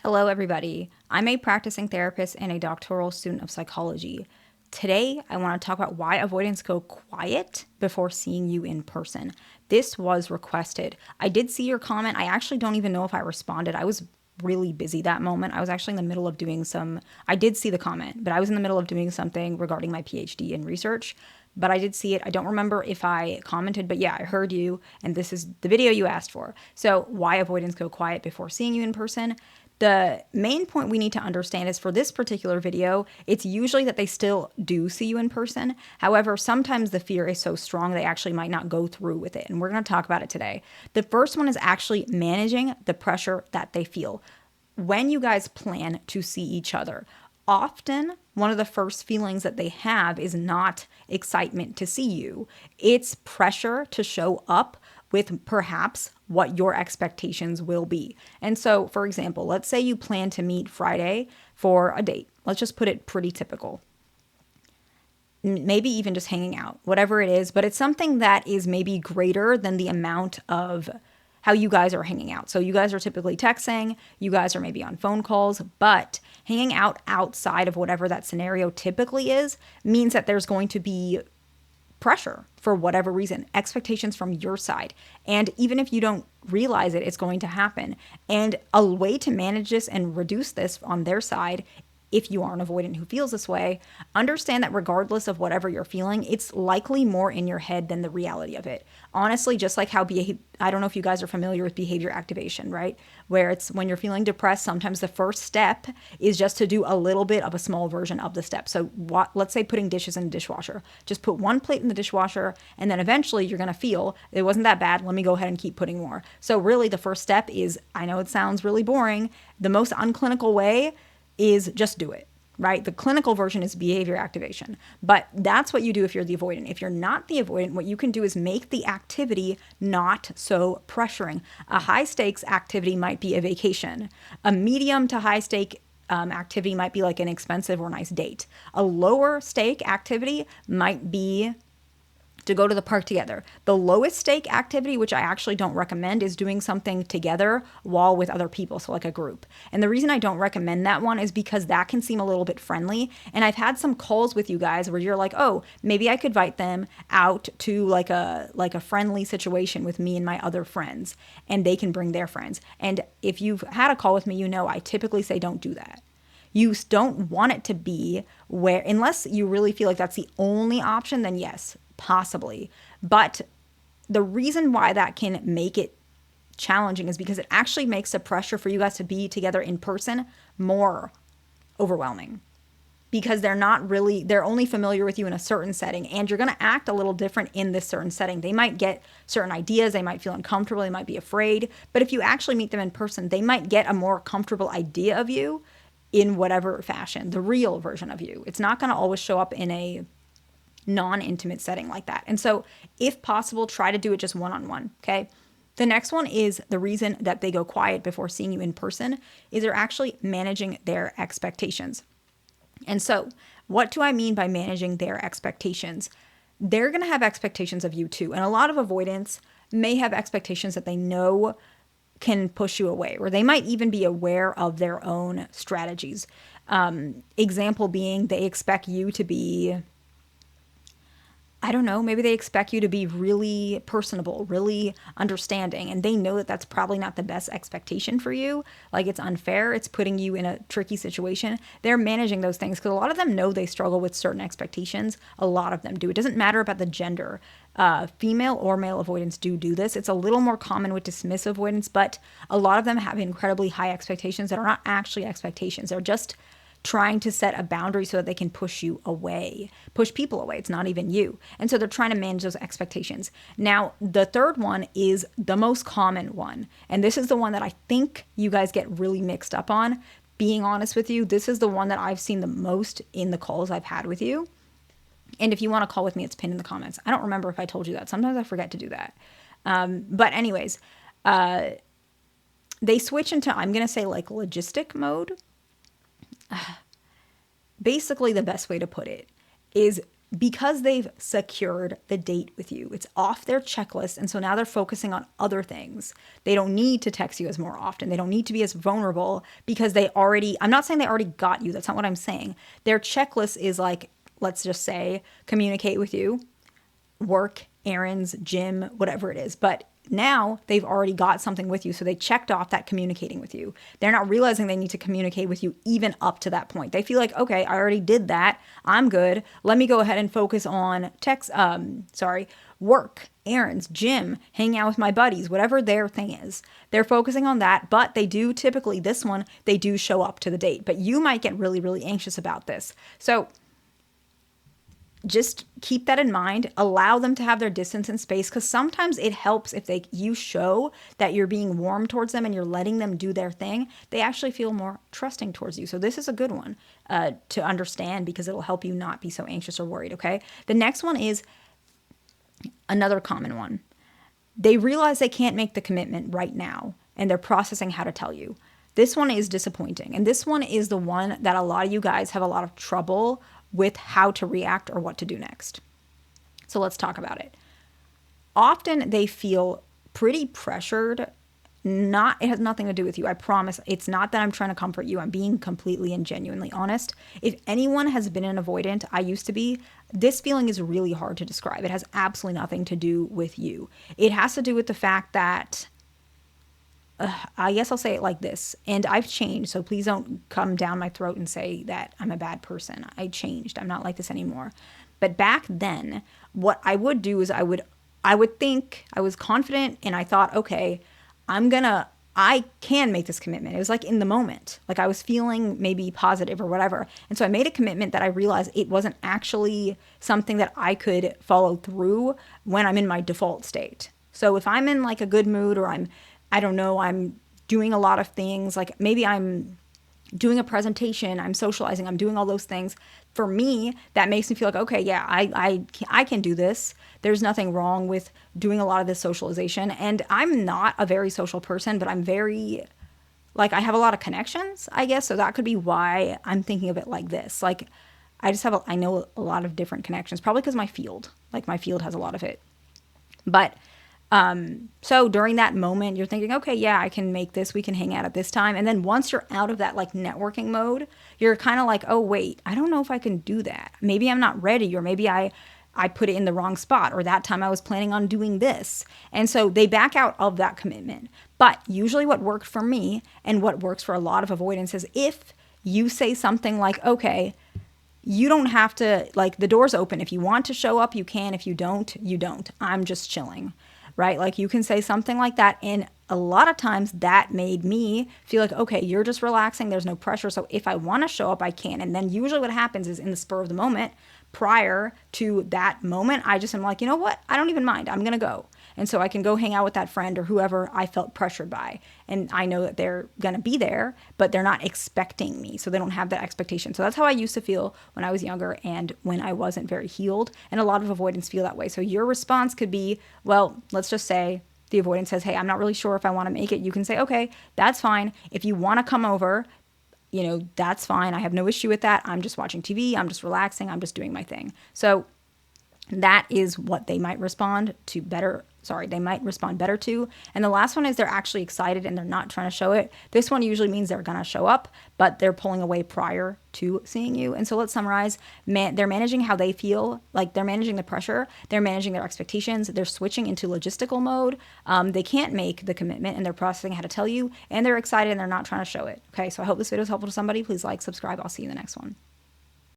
Hello, everybody. I'm a practicing therapist and a doctoral student of psychology. Today, I want to talk about why avoidants go quiet before seeing you in person. This was requested. I did see your comment. I actually don't even know if I responded. I was really busy that moment. I was actually in the middle of I did see the comment, but I was in the middle of doing something regarding my PhD in research. But I did see it. I don't remember if I commented, but yeah, I heard you, and this is the video you asked for. So, why avoidants go quiet before seeing you in person? The main point we need to understand is for this particular video, it's usually that they still do see you in person. However, sometimes the fear is so strong they actually might not go through with it. And we're going to talk about it today. The first one is actually managing the pressure that they feel. When you guys plan to see each other, often one of the first feelings that they have is not excitement to see you. It's pressure to show up with perhaps what your expectations will be. And so, for example, let's say you plan to meet Friday for a date. Let's just put it pretty typical. Maybe even just hanging out, whatever it is, but it's something that is maybe greater than the amount of how you guys are hanging out. So you guys are typically texting, you guys are maybe on phone calls, but hanging out outside of whatever that scenario typically is means that there's going to be pressure for whatever reason, expectations from your side. And even if you don't realize it, it's going to happen. And a way to manage this and reduce this on their side, if you are an avoidant who feels this way, understand that regardless of whatever you're feeling, it's likely more in your head than the reality of it. Honestly, just like how I don't know if you guys are familiar with behavior activation, right? Where it's when you're feeling depressed, sometimes the first step is just to do a little bit of a small version of the step. So let's say putting dishes in the dishwasher. Just put one plate in the dishwasher, and then eventually you're going to feel it wasn't that bad. Let me go ahead and keep putting more. So really the first step is, I know it sounds really boring, the most unclinical way is just do it, right? The clinical version is behavior activation, but that's what you do if you're the avoidant. If you're not the avoidant, what you can do is make the activity not so pressuring. A high stakes activity might be a vacation. A medium to high stake activity might be like an expensive or nice date. A lower stake activity might be to go to the park together. The lowest stake activity, which I actually don't recommend, is doing something together while with other people, so like a group. And the reason I don't recommend that one is because that can seem a little bit friendly. And I've had some calls with you guys where you're like, oh, maybe I could invite them out to like a friendly situation with me and my other friends, and they can bring their friends. And if you've had a call with me, you know I typically say don't do that. You don't want it to be where, unless you really feel like that's the only option, then yes, possibly. But the reason why that can make it challenging is because it actually makes the pressure for you guys to be together in person more overwhelming, because they're only familiar with you in a certain setting, and you're going to act a little different in this certain setting. They might get certain ideas, they might feel uncomfortable, they might be afraid, but if you actually meet them in person, they might get a more comfortable idea of you in whatever fashion, the real version of you. It's not going to always show up in a non-intimate setting like that. And so if possible, try to do it just one-on-one, okay? The next one is the reason that they go quiet before seeing you in person is they're actually managing their expectations. And so what do I mean by managing their expectations? They're going to have expectations of you too. And a lot of avoidants may have expectations that they know can push you away, or they might even be aware of their own strategies. Example being, they expect you to be, I don't know, maybe they expect you to be really personable, really understanding, and they know that that's probably not the best expectation for you. Like, it's unfair. It's putting you in a tricky situation. They're managing those things because a lot of them know they struggle with certain expectations. A lot of them do. It doesn't matter about the gender. Female or male avoidants do this. It's a little more common with dismissive avoidants, but a lot of them have incredibly high expectations that are not actually expectations. They're just trying to set a boundary so that they can push people away. It's not even you. And so they're trying to manage those expectations. Now, the third one is the most common one. And this is the one that I think you guys get really mixed up on. Being honest with you, this is the one that I've seen the most in the calls I've had with you. And if you want to call with me, it's pinned in the comments. I don't remember if I told you that. Sometimes I forget to do that. But anyways, they switch into, I'm going to say like logistic mode. Basically, the best way to put it is because they've secured the date with you. It's off their checklist. And so now they're focusing on other things. They don't need to text you as more often. They don't need to be as vulnerable because they already, I'm not saying they already got you. That's not what I'm saying. Their checklist is like, let's just say, communicate with you, work, errands, gym, whatever it is. But now they've already got something with you. So they checked off that communicating with you. They're not realizing they need to communicate with you even up to that point. They feel like, okay, I already did that. I'm good. Let me go ahead and focus on work, errands, gym, hanging out with my buddies, whatever their thing is. They're focusing on that, but they do typically, this one, they do show up to the date. But you might get really, really anxious about this. So just keep that in mind. Allow them to have their distance and space, because sometimes it helps if you show that you're being warm towards them and you're letting them do their thing. They actually feel more trusting towards you. So this is a good one to understand, because it'll help you not be so anxious or worried, okay? The next one is another common one. They realize they can't make the commitment right now, and they're processing how to tell you. This one is disappointing. And this one is the one that a lot of you guys have a lot of trouble with how to react or what to do next. So let's talk about it. Often they feel pretty pressured. It has nothing to do with you. I promise. It's not that I'm trying to comfort you. I'm being completely and genuinely honest. If anyone has been an avoidant, I used to be, this feeling is really hard to describe. It has absolutely nothing to do with you. It has to do with the fact that I guess I'll say it like this, and I've changed, so please don't come down my throat and say that I'm a bad person. I changed. I'm not like this anymore. But back then, what I would do is I would think, I was confident, and I thought, okay, I can make this commitment. It was like in the moment, like I was feeling maybe positive or whatever. And so I made a commitment that I realized it wasn't actually something that I could follow through when I'm in my default state. So if I'm in like a good mood, or I'm doing a lot of things, like maybe I'm doing a presentation, I'm socializing, I'm doing all those things. For me, that makes me feel like, okay, yeah, I can do this. There's nothing wrong with doing a lot of this socialization. And I'm not a very social person, but I'm very, like, I have a lot of connections, I guess. So that could be why I'm thinking of it like this. Like, I know a lot of different connections, probably because my field has a lot of it. But so during that moment, you're thinking, okay, yeah, I can make this. We can hang out at this time. And then once you're out of that like networking mode, you're kind of like, oh, wait, I don't know if I can do that. Maybe I'm not ready, or maybe I put it in the wrong spot, or that time I was planning on doing this. And so they back out of that commitment. But usually what worked for me, and what works for a lot of avoidance, is if you say something like, okay, you don't have to, like, the door's open. If you want to show up, you can. If you don't, you don't. I'm just chilling. Right? Like, you can say something like that. And a lot of times that made me feel like, okay, you're just relaxing. There's no pressure. So if I want to show up, I can. And then usually what happens is, in the spur of the moment, prior to that moment, I just am like, you know what? I don't even mind. I'm going to go. And so I can go hang out with that friend or whoever I felt pressured by. And I know that they're going to be there, but they're not expecting me. So they don't have that expectation. So that's how I used to feel when I was younger and when I wasn't very healed. And a lot of avoidants feel that way. So your response could be, well, let's just say the avoidant says, hey, I'm not really sure if I want to make it. You can say, okay, that's fine. If you want to come over, that's fine. I have no issue with that. I'm just watching TV. I'm just relaxing. I'm just doing my thing. So that is what they might respond to better. They might respond better to. And the last one is they're actually excited and they're not trying to show it. This one usually means they're going to show up, but they're pulling away prior to seeing you. And so let's summarize. They're managing how they feel, like they're managing the pressure. They're managing their expectations. They're switching into logistical mode. They can't make the commitment and they're processing how to tell you. And they're excited and they're not trying to show it. Okay, so I hope this video is helpful to somebody. Please like, subscribe. I'll see you in the next one.